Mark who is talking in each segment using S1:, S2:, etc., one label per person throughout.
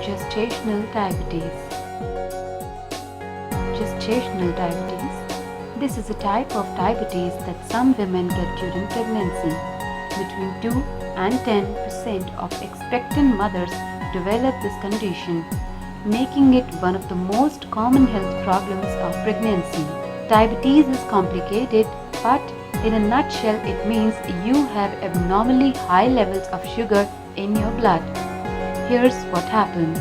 S1: Gestational diabetes. Gestational diabetes. This is a type of diabetes that some women get during pregnancy. Between 2 and 10% of expectant mothers develop this condition, making it one of the most common health problems of pregnancy. Diabetes is complicated, but in a nutshell, it means you have abnormally high levels of sugar in your blood. Here's what happens.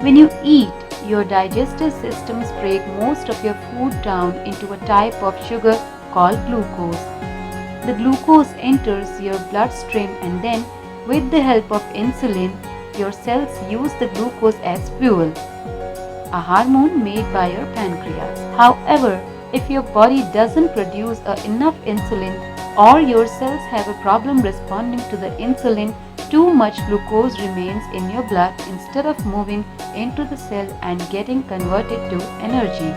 S1: When you eat, your digestive systems break most of your food down into a type of sugar called glucose. The glucose enters your bloodstream and then, with the help of insulin, your cells use the glucose as fuel, a hormone made by your pancreas. However, if your body doesn't produce enough insulin or your cells have a problem responding to the insulin, too much glucose remains in your blood instead of moving into the cell and getting converted to energy.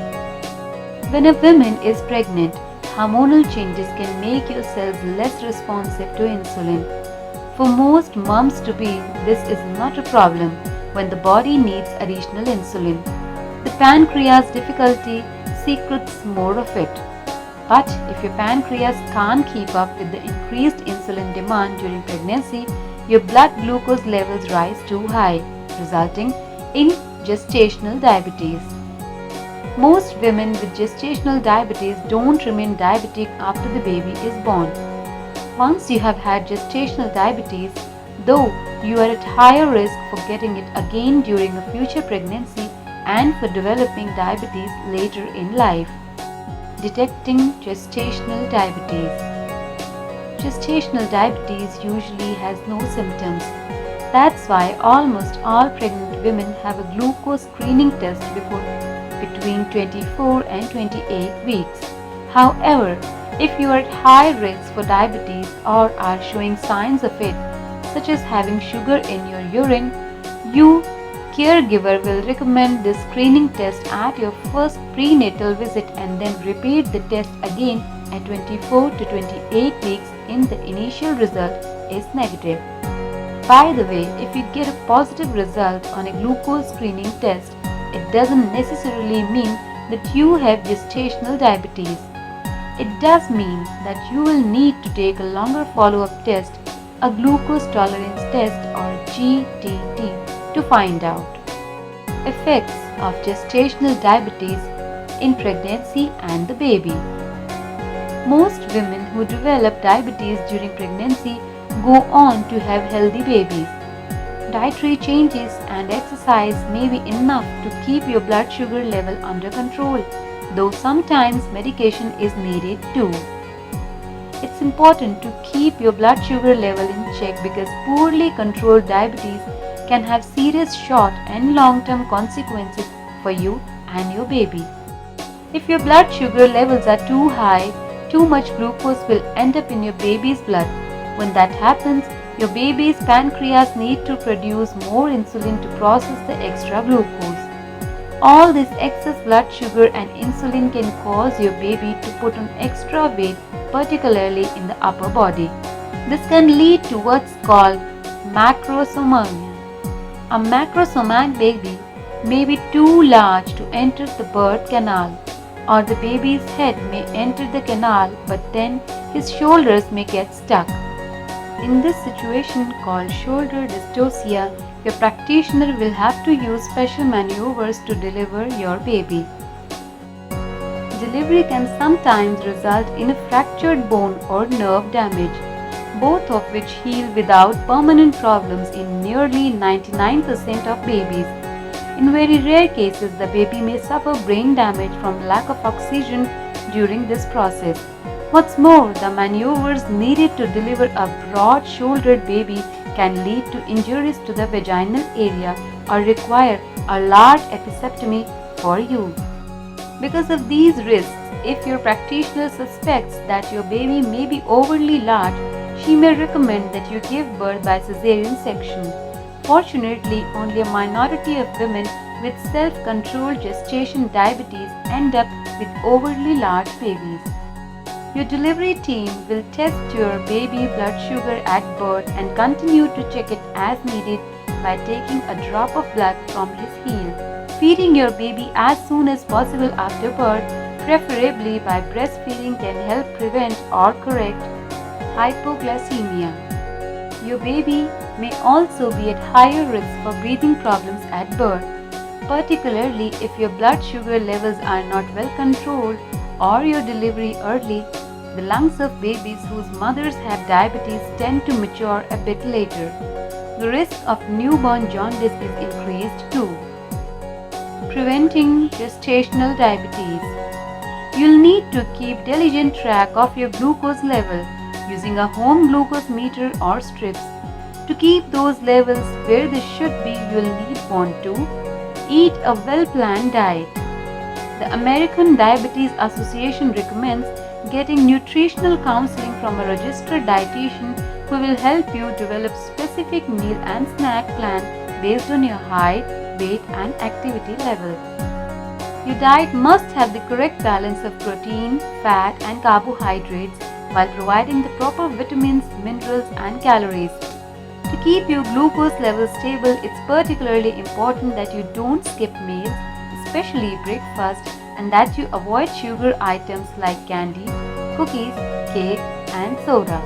S1: When a woman is pregnant, hormonal changes can make your cells less responsive to insulin. For most moms-to-be, this is not a problem when the body needs additional insulin. The pancreas difficulty secretes more of it. But if your pancreas can't keep up with the increased insulin demand during pregnancy, your blood glucose levels rise too high, resulting in gestational diabetes. Most women with gestational diabetes don't remain diabetic after the baby is born. Once you have had gestational diabetes, though, you are at higher risk for getting it again during a future pregnancy and for developing diabetes later in life. Detecting gestational diabetes. Gestational diabetes usually has no symptoms. That's why almost all pregnant women have a glucose screening test between 24 and 28 weeks. However, if you are at high risk for diabetes or are showing signs of it, such as having sugar in your urine, your caregiver will recommend this screening test at your first prenatal visit and then repeat the test again at 24 to 28 weeks if the initial result is negative. By the way, if you get a positive result on a glucose screening test, it doesn't necessarily mean that you have gestational diabetes. It does mean that you will need to take a longer follow-up test, a glucose tolerance test or GTT, to find out. Effects of gestational diabetes in pregnancy and the baby. Most women who develop diabetes during pregnancy go on to have healthy babies. Dietary changes and exercise may be enough to keep your blood sugar level under control, though sometimes medication is needed too. It's important to keep your blood sugar level in check because poorly controlled diabetes can have serious short and long-term consequences for you and your baby. If your blood sugar levels are too high, too much glucose will end up in your baby's blood. When that happens, your baby's pancreas need to produce more insulin to process the extra glucose. All this excess blood sugar and insulin can cause your baby to put on extra weight, particularly in the upper body. This can lead to what's called macrosomia. A macrosomic baby may be too large to enter the birth canal, or the baby's head may enter the canal but then his shoulders may get stuck. In this situation called shoulder dystocia, your practitioner will have to use special maneuvers to deliver your baby. Delivery can sometimes result in a fractured bone or nerve damage, both of which heal without permanent problems in nearly 99% of babies. In very rare cases, the baby may suffer brain damage from lack of oxygen during this process. What's more, the maneuvers needed to deliver a broad-shouldered baby can lead to injuries to the vaginal area or require a large episiotomy for you. Because of these risks, if your practitioner suspects that your baby may be overly large, she may recommend that you give birth by cesarean section. Fortunately, only a minority of women with self-controlled gestation diabetes end up with overly large babies. Your delivery team will test your baby blood sugar at birth and continue to check it as needed by taking a drop of blood from his heel. Feeding your baby as soon as possible after birth, preferably by breastfeeding, can help prevent or correct hypoglycemia. Your baby may also be at higher risk for breathing problems at birth, particularly if your blood sugar levels are not well controlled or your delivery early. The lungs of babies whose mothers have diabetes tend to mature a bit later. The risk of newborn jaundice is increased too. Preventing gestational diabetes. You'll need to keep diligent track of your glucose level using a home glucose meter or strips. To keep those levels where they should be, you'll want to eat a well-planned diet. The American Diabetes Association recommends getting nutritional counseling from a registered dietitian who will help you develop specific meal and snack plan based on your height, weight and activity level. Your diet must have the correct balance of protein, fat and carbohydrates while providing the proper vitamins, minerals and calories. To keep your glucose levels stable, it's particularly important that you don't skip meals, especially breakfast, and that you avoid sugar items like candy, cookies, cake and soda.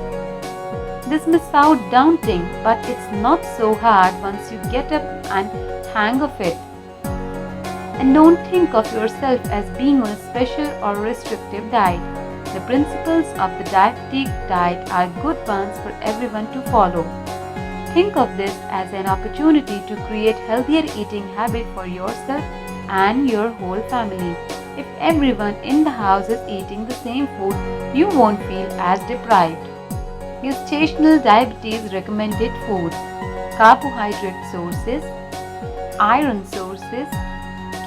S1: This may sound daunting, but it's not so hard once you get up and hang of it. And don't think of yourself as being on a special or restrictive diet. The principles of the diabetic diet are good ones for everyone to follow. Think of this as an opportunity to create healthier eating habits for yourself and your whole family. If everyone in the house is eating the same food, you won't feel as deprived. Gestational diabetes recommended foods: carbohydrate sources, iron sources,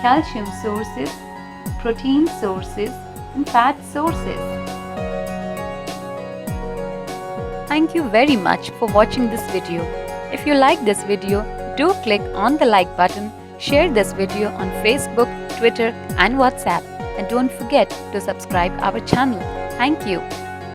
S1: calcium sources, protein sources, and fat sources. Thank you very much for watching this video. If you like this video, do click on the like button, share this video on Facebook, Twitter and WhatsApp, and don't forget to subscribe our channel. Thank you.